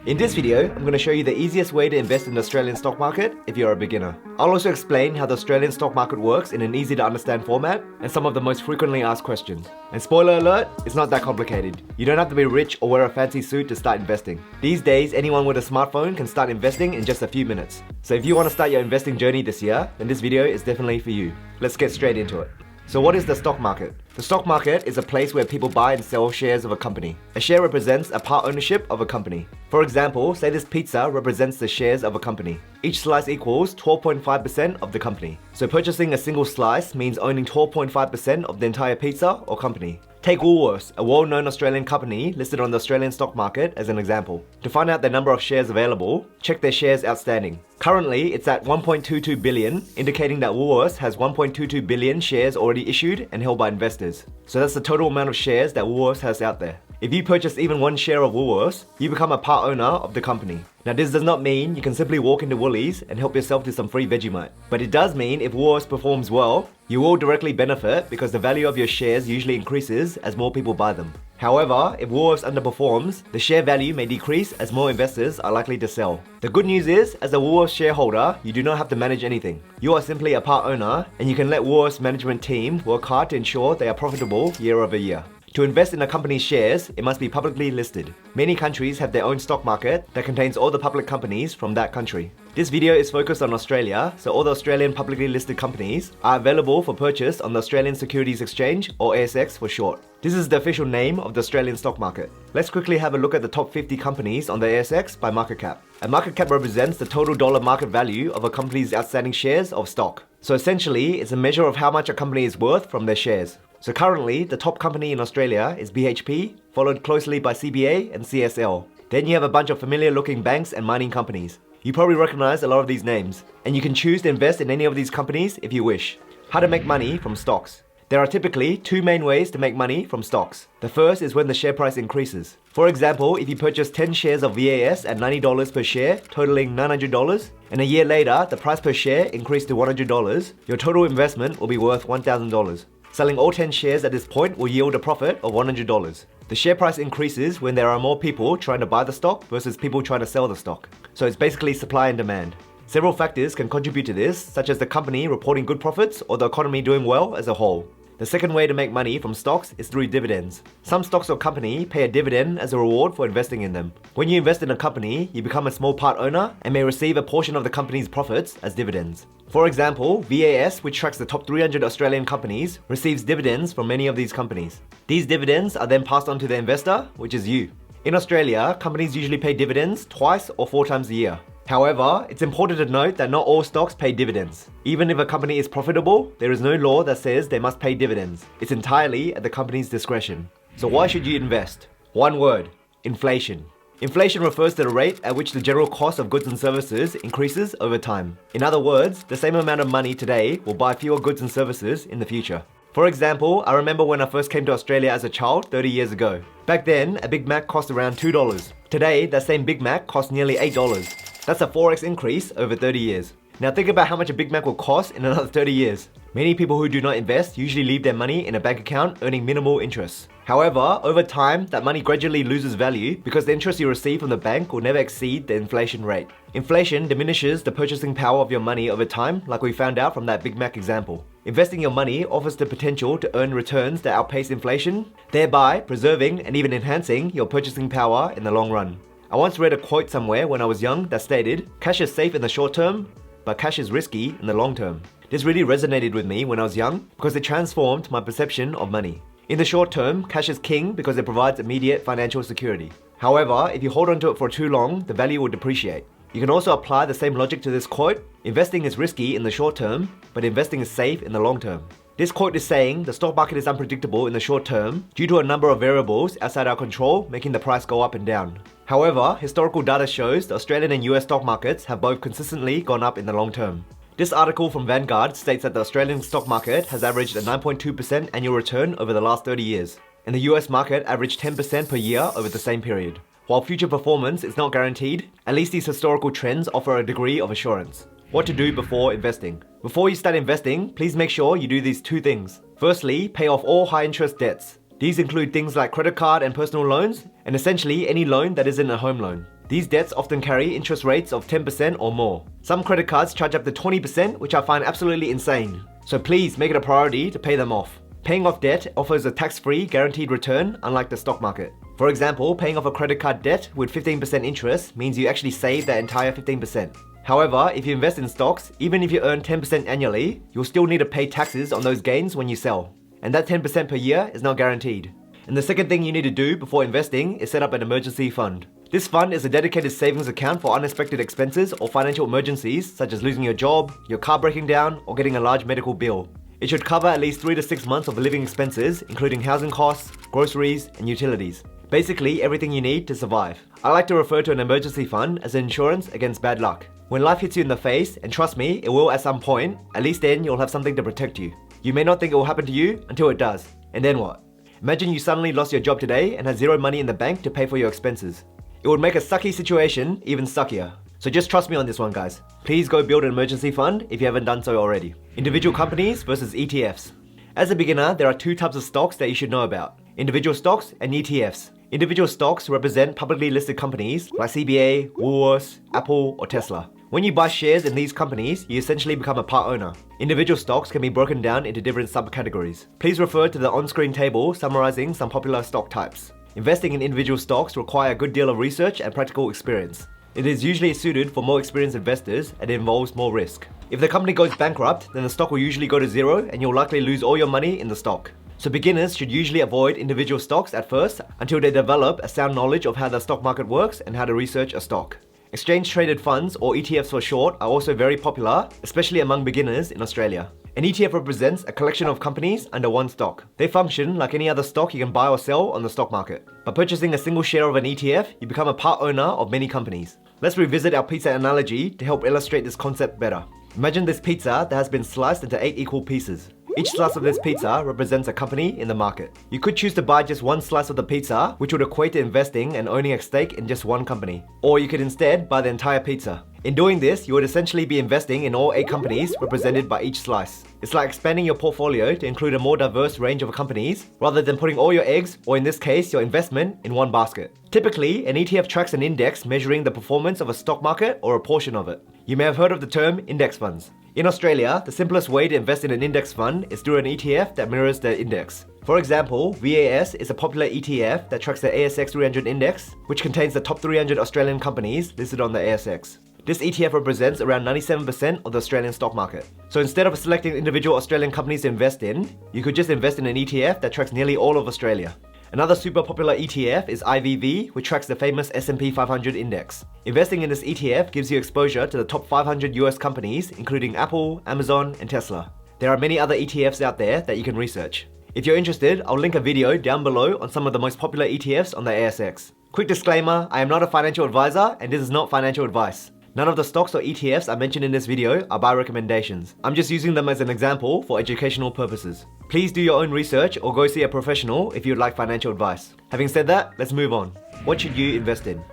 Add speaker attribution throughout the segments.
Speaker 1: In this video, I'm going to show you the easiest way to invest in the Australian stock market if you're a beginner. I'll also explain how the Australian stock market works in an easy to understand format and some of the most frequently asked questions. And spoiler alert, it's not that complicated. You don't have to be rich or wear a fancy suit to start investing. These days, anyone with a smartphone can start investing in just a few minutes. So if you want to start your investing journey this year, then this video is definitely for you. Let's get straight into it. So what is the stock market? The stock market is a place where people buy and sell shares of a company. A share represents a part ownership of a company. For example, say this pizza represents the shares of a company. Each slice equals 12.5% of the company. So purchasing a single slice means owning 12.5% of the entire pizza or company. Take Woolworths, a well-known Australian company listed on the Australian stock market, as an example. To find out the number of shares available, check their shares outstanding. Currently, it's at 1.22 billion, indicating that Woolworths has 1.22 billion shares already issued and held by investors. So that's the total amount of shares that Woolworths has out there. If you purchase even one share of Woolworths, you become a part owner of the company. Now this does not mean you can simply walk into Woolies and help yourself to some free Vegemite. But it does mean if Woolworths performs well, you will directly benefit because the value of your shares usually increases as more people buy them. However, if Woolworths underperforms, the share value may decrease as more investors are likely to sell. The good news is, as a Woolworths shareholder, you do not have to manage anything. You are simply a part owner and you can let Woolworths management team work hard to ensure they are profitable year over year. To invest in a company's shares, it must be publicly listed. Many countries have their own stock market that contains all the public companies from that country. This video is focused on Australia, so all the Australian publicly listed companies are available for purchase on the Australian Securities Exchange, or ASX for short. This is the official name of the Australian stock market. Let's quickly have a look at the top 50 companies on the ASX by market cap. A market cap represents the total dollar market value of a company's outstanding shares of stock. So essentially, it's a measure of how much a company is worth from their shares. So currently, the top company in Australia is BHP, followed closely by CBA and CSL. Then you have a bunch of familiar looking banks and mining companies. You probably recognize a lot of these names, and you can choose to invest in any of these companies if you wish. How to make money from stocks. There are typically two main ways to make money from stocks. The first is when the share price increases. For example, if you purchase 10 shares of VAS at $90 per share, totaling $900, and a year later the price per share increased to $100, your total investment will be worth $1,000. Selling all 10 shares at this point will yield a profit of $100. The share price increases when there are more people trying to buy the stock versus people trying to sell the stock. So it's basically supply and demand. Several factors can contribute to this, such as the company reporting good profits or the economy doing well as a whole. The second way to make money from stocks is through dividends. Some stocks or company pay a dividend as a reward for investing in them. When you invest in a company, you become a small part owner and may receive a portion of the company's profits as dividends. For example, VAS, which tracks the top 300 Australian companies, receives dividends from many of these companies. These dividends are then passed on to the investor, which is you. In Australia, companies usually pay dividends twice or 4 times a year. However, it's important to note that not all stocks pay dividends. Even if a company is profitable, there is no law that says they must pay dividends. It's entirely at the company's discretion. So why should you invest? One word: inflation. Inflation refers to the rate at which the general cost of goods and services increases over time. In other words, the same amount of money today will buy fewer goods and services in the future. For example, I remember when I first came to Australia as a child 30 years ago. Back then, a Big Mac cost around $2. Today, that same Big Mac costs nearly $8. That's a 4x increase over 30 years. Now think about how much a Big Mac will cost in another 30 years. Many people who do not invest usually leave their money in a bank account earning minimal interest. However, over time, that money gradually loses value because the interest you receive from the bank will never exceed the inflation rate. Inflation diminishes the purchasing power of your money over time, like we found out from that Big Mac example. Investing your money offers the potential to earn returns that outpace inflation, thereby preserving and even enhancing your purchasing power in the long run. I once read a quote somewhere when I was young that stated, "Cash is safe in the short term, but cash is risky in the long term." This really resonated with me when I was young because it transformed my perception of money. In the short term, cash is king because it provides immediate financial security. However, if you hold onto it for too long, the value will depreciate. You can also apply the same logic to this quote: investing is risky in the short term, but investing is safe in the long term. This quote is saying the stock market is unpredictable in the short term due to a number of variables outside our control, making the price go up and down. However, historical data shows the Australian and US stock markets have both consistently gone up in the long term. This article from Vanguard states that the Australian stock market has averaged a 9.2% annual return over the last 30 years, and the US market averaged 10% per year over the same period. While future performance is not guaranteed, at least these historical trends offer a degree of assurance. What to do before investing. Before you start investing, please make sure you do these two things. Firstly, pay off all high interest debts. These include things like credit card and personal loans, and essentially any loan that isn't a home loan. These debts often carry interest rates of 10% or more. Some credit cards charge up to 20%, which I find absolutely insane. So please make it a priority to pay them off. Paying off debt offers a tax-free guaranteed return, unlike the stock market. For example, paying off a credit card debt with 15% interest means you actually save that entire 15%. However, if you invest in stocks, even if you earn 10% annually, you'll still need to pay taxes on those gains when you sell. And that 10% per year is not guaranteed. And the second thing you need to do before investing is set up an emergency fund. This fund is a dedicated savings account for unexpected expenses or financial emergencies such as losing your job, your car breaking down, or getting a large medical bill. It should cover at least 3 to 6 months of living expenses, including housing costs, groceries, and utilities. Basically, everything you need to survive. I like to refer to an emergency fund as insurance against bad luck. When life hits you in the face, and trust me, it will at some point, at least then you'll have something to protect you. You may not think it will happen to you until it does. And then what? Imagine you suddenly lost your job today and had zero money in the bank to pay for your expenses. It would make a sucky situation even suckier. So just trust me on this one, guys. Please go build an emergency fund if you haven't done so already. Individual companies versus ETFs. As a beginner, there are two types of stocks that you should know about: individual stocks and ETFs. Individual stocks represent publicly listed companies like CBA, Woolworths, Apple, or Tesla. When you buy shares in these companies, you essentially become a part owner. Individual stocks can be broken down into different subcategories. Please refer to the on-screen table summarizing some popular stock types. Investing in individual stocks require a good deal of research and practical experience. It is usually suited for more experienced investors and it involves more risk. If the company goes bankrupt, then the stock will usually go to zero and you'll likely lose all your money in the stock. So beginners should usually avoid individual stocks at first until they develop a sound knowledge of how the stock market works and how to research a stock. Exchange-traded funds, or ETFs for short, are also very popular, especially among beginners in Australia. An ETF represents a collection of companies under one stock. They function like any other stock you can buy or sell on the stock market. By purchasing a single share of an ETF, you become a part owner of many companies. Let's revisit our pizza analogy to help illustrate this concept better. Imagine this pizza that has been sliced into 8 equal pieces. Each slice of this pizza represents a company in the market. You could choose to buy just one slice of the pizza, which would equate to investing and owning a stake in just one company. Or you could instead buy the entire pizza. In doing this, you would essentially be investing in all 8 companies represented by each slice. It's like expanding your portfolio to include a more diverse range of companies, rather than putting all your eggs, or in this case, your investment, in one basket. Typically, an ETF tracks an index measuring the performance of a stock market or a portion of it. You may have heard of the term index funds. In Australia, the simplest way to invest in an index fund is through an ETF that mirrors the index. For example, VAS is a popular ETF that tracks the ASX 300 index, which contains the top 300 Australian companies listed on the ASX. This ETF represents around 97% of the Australian stock market. So instead of selecting individual Australian companies to invest in, you could just invest in an ETF that tracks nearly all of Australia. Another super popular ETF is IVV, which tracks the famous S&P 500 index. Investing in this ETF gives you exposure to the top 500 US companies, including Apple, Amazon, and Tesla. There are many other ETFs out there that you can research. If you're interested, I'll link a video down below on some of the most popular ETFs on the ASX. Quick disclaimer, I am not a financial advisor and this is not financial advice. None of the stocks or ETFs I mentioned in this video are buy recommendations. I'm just using them as an example for educational purposes. Please do your own research or go see a professional if you'd like financial advice. Having said that, let's move on. What should you invest in?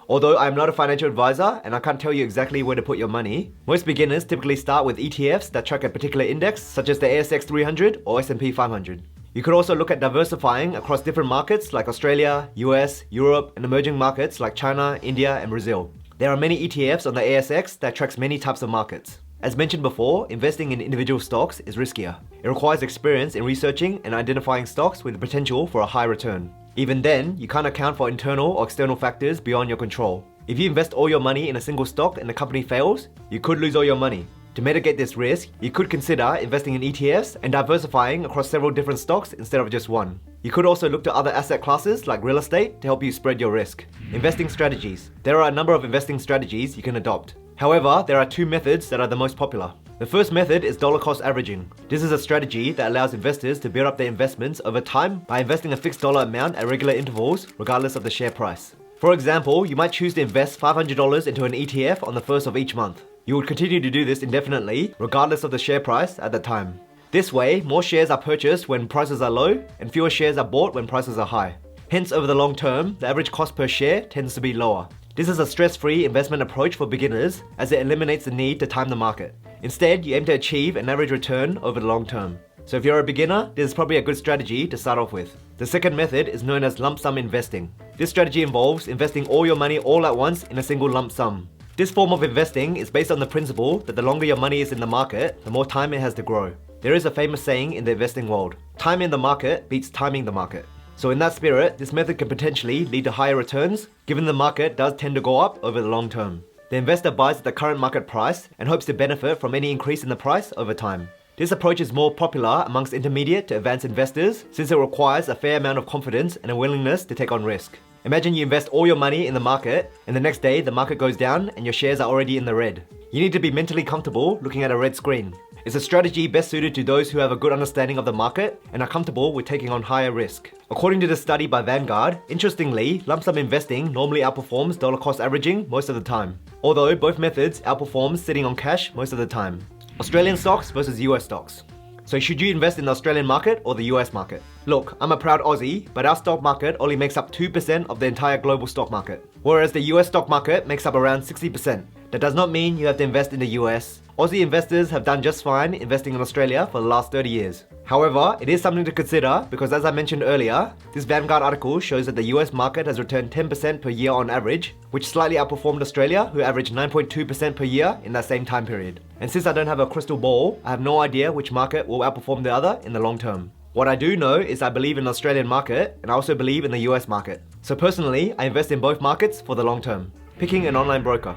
Speaker 1: Although I'm not a financial advisor and I can't tell you exactly where to put your money, most beginners typically start with ETFs that track a particular index such as the ASX 300 or S&P 500. You could also look at diversifying across different markets like Australia, US, Europe, and emerging markets like China, India, and Brazil. There are many ETFs on the ASX that tracks many types of markets. As mentioned before, investing in individual stocks is riskier. It requires experience in researching and identifying stocks with the potential for a high return. Even then, you can't account for internal or external factors beyond your control. If you invest all your money in a single stock and the company fails, you could lose all your money. To mitigate this risk, you could consider investing in ETFs and diversifying across several different stocks instead of just one. You could also look to other asset classes like real estate to help you spread your risk. Investing strategies. There are a number of investing strategies you can adopt. However, there are 2 methods that are the most popular. The first method is dollar cost averaging. This is a strategy that allows investors to build up their investments over time by investing a fixed dollar amount at regular intervals regardless of the share price. For example, you might choose to invest $500 into an ETF on the first of each month. You would continue to do this indefinitely regardless of the share price at the time. This way, more shares are purchased when prices are low and fewer shares are bought when prices are high. Hence, over the long term, the average cost per share tends to be lower. This is a stress-free investment approach for beginners as it eliminates the need to time the market. Instead, you aim to achieve an average return over the long term. So if you're a beginner, this is probably a good strategy to start off with. The second method is known as lump sum investing. This strategy involves investing all your money all at once in a single lump sum. This form of investing is based on the principle that the longer your money is in the market, the more time it has to grow. There is a famous saying in the investing world, time in the market beats timing the market. So in that spirit, this method can potentially lead to higher returns, given the market does tend to go up over the long term. The investor buys at the current market price and hopes to benefit from any increase in the price over time. This approach is more popular amongst intermediate to advanced investors since it requires a fair amount of confidence and a willingness to take on risk. Imagine you invest all your money in the market and the next day the market goes down and your shares are already in the red. You need to be mentally comfortable looking at a red screen. It's a strategy best suited to those who have a good understanding of the market and are comfortable with taking on higher risk. According to the study by Vanguard, interestingly, lump sum investing normally outperforms dollar cost averaging most of the time, although both methods outperform sitting on cash most of the time. Australian stocks versus US stocks. So should you invest in the Australian market or the US market? Look, I'm a proud Aussie, but our stock market only makes up 2% of the entire global stock market, whereas the US stock market makes up around 60%. That does not mean you have to invest in the US. Aussie investors have done just fine investing in Australia for the last 30 years. However, it is something to consider because as I mentioned earlier, this Vanguard article shows that the US market has returned 10% per year on average, which slightly outperformed Australia, who averaged 9.2% per year in that same time period. And since I don't have a crystal ball, I have no idea which market will outperform the other in the long term. What I do know is I believe in the Australian market and I also believe in the US market. So personally, I invest in both markets for the long term. Picking an online broker.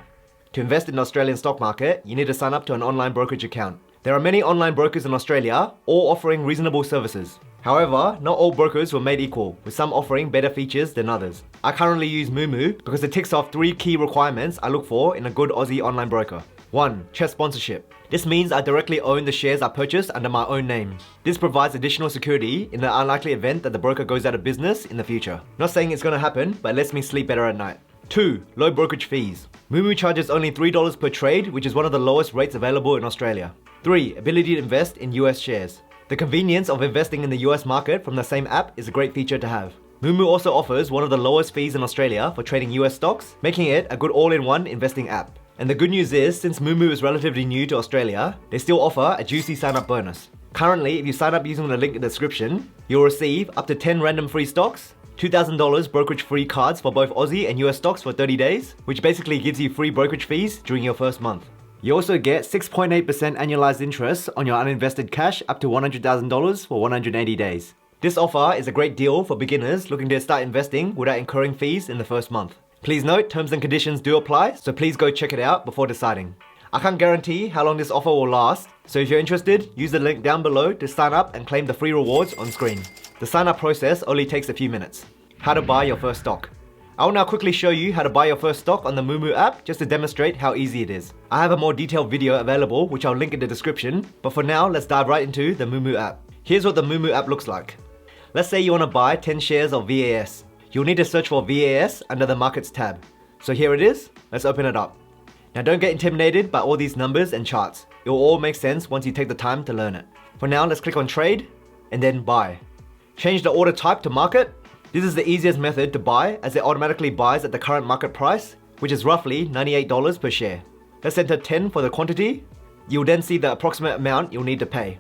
Speaker 1: To invest in the Australian stock market, you need to sign up to an online brokerage account. There are many online brokers in Australia, all offering reasonable services. However, not all brokers were made equal, with some offering better features than others. I currently use Moomoo because it ticks off 3 key requirements I look for in a good Aussie online broker. 1. CHESS sponsorship. This means I directly own the shares I purchased under my own name. This provides additional security in the unlikely event that the broker goes out of business in the future. Not saying it's going to happen, but it lets me sleep better at night. 2. Low brokerage fees. Moomoo charges only $3 per trade, which is one of the lowest rates available in Australia. 3. Ability to invest in US shares. The convenience of investing in the US market from the same app is a great feature to have. Moomoo also offers one of the lowest fees in Australia for trading US stocks, making it a good all-in-one investing app. And the good news is, since Moomoo is relatively new to Australia, they still offer a juicy sign-up bonus. Currently, if you sign up using the link in the description, you'll receive up to 10 random free stocks, $2,000 brokerage free cards for both Aussie and US stocks for 30 days, which basically gives you free brokerage fees during your first month. You also get 6.8% annualized interest on your uninvested cash up to $100,000 for 180 days. This offer is a great deal for beginners looking to start investing without incurring fees in the first month. Please note, terms and conditions do apply, so please go check it out before deciding. I can't guarantee how long this offer will last, so if you're interested, use the link down below to sign up and claim the free rewards on screen. The sign up process only takes a few minutes. How to buy your first stock. I will now quickly show you how to buy your first stock on the Moomoo app just to demonstrate how easy it is. I have a more detailed video available which I'll link in the description, but for now let's dive right into the Moomoo app. Here's what the Moomoo app looks like. Let's say you want to buy 10 shares of VAS. You'll need to search for VAS under the Markets tab. So here it is, let's open it up. Now don't get intimidated by all these numbers and charts. It will all make sense once you take the time to learn it. For now, let's click on trade and then buy. Change the order type to market. This is the easiest method to buy as it automatically buys at the current market price, which is roughly $98 per share. Let's enter 10 for the quantity. You'll then see the approximate amount you'll need to pay.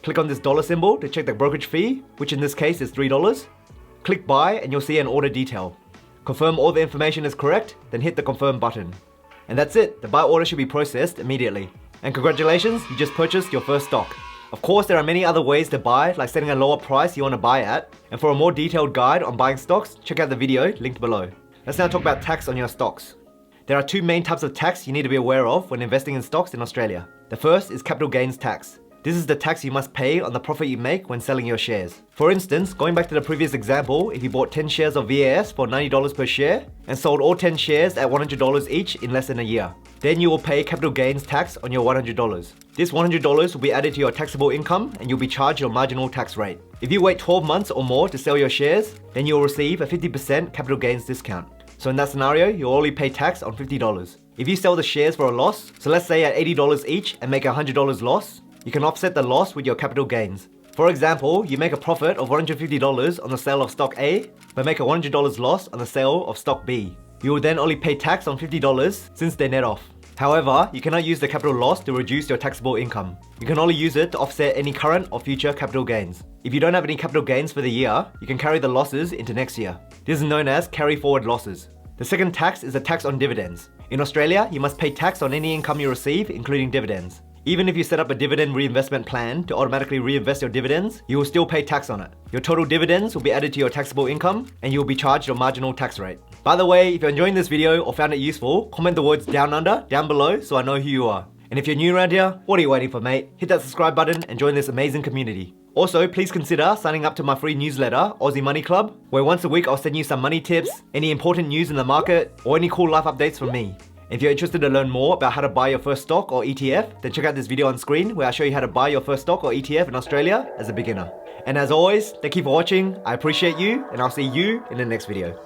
Speaker 1: Click on this dollar symbol to check the brokerage fee, which in this case is $3. Click buy and you'll see an order detail. Confirm all the information is correct, then hit the confirm button. And that's it, the buy order should be processed immediately. And congratulations, you just purchased your first stock. Of course, there are many other ways to buy, like setting a lower price you want to buy at. And for a more detailed guide on buying stocks, check out the video linked below. Let's now talk about tax on your stocks. There are 2 main types of tax you need to be aware of when investing in stocks in Australia. The first is capital gains tax. This is the tax you must pay on the profit you make when selling your shares. For instance, going back to the previous example, if you bought 10 shares of VAS for $90 per share and sold all 10 shares at $100 each in less than a year, then you will pay capital gains tax on your $100. This $100 will be added to your taxable income and you'll be charged your marginal tax rate. If you wait 12 months or more to sell your shares, then you'll receive a 50% capital gains discount. So in that scenario, you'll only pay tax on $50. If you sell the shares for a loss, so let's say at $80 each and make a $100 loss, you can offset the loss with your capital gains. For example, you make a profit of $150 on the sale of stock A, but make a $100 loss on the sale of stock B. You will then only pay tax on $50 since they net off. However, you cannot use the capital loss to reduce your taxable income. You can only use it to offset any current or future capital gains. If you don't have any capital gains for the year, you can carry the losses into next year. This is known as carry forward losses. The second tax is a tax on dividends. In Australia, you must pay tax on any income you receive, including dividends. Even if you set up a dividend reinvestment plan to automatically reinvest your dividends, you will still pay tax on it. Your total dividends will be added to your taxable income and you will be charged your marginal tax rate. By the way, if you're enjoying this video or found it useful, comment the words down under, down below so I know who you are. And if you're new around here, what are you waiting for, mate? Hit that subscribe button and join this amazing community. Also, please consider signing up to my free newsletter, Aussie Money Club, where once a week I'll send you some money tips, any important news in the market, or any cool life updates from me. If you're interested to learn more about how to buy your first stock or ETF, then check out this video on screen where I show you how to buy your first stock or ETF in Australia as a beginner. And as always, thank you for watching, I appreciate you, and I'll see you in the next video.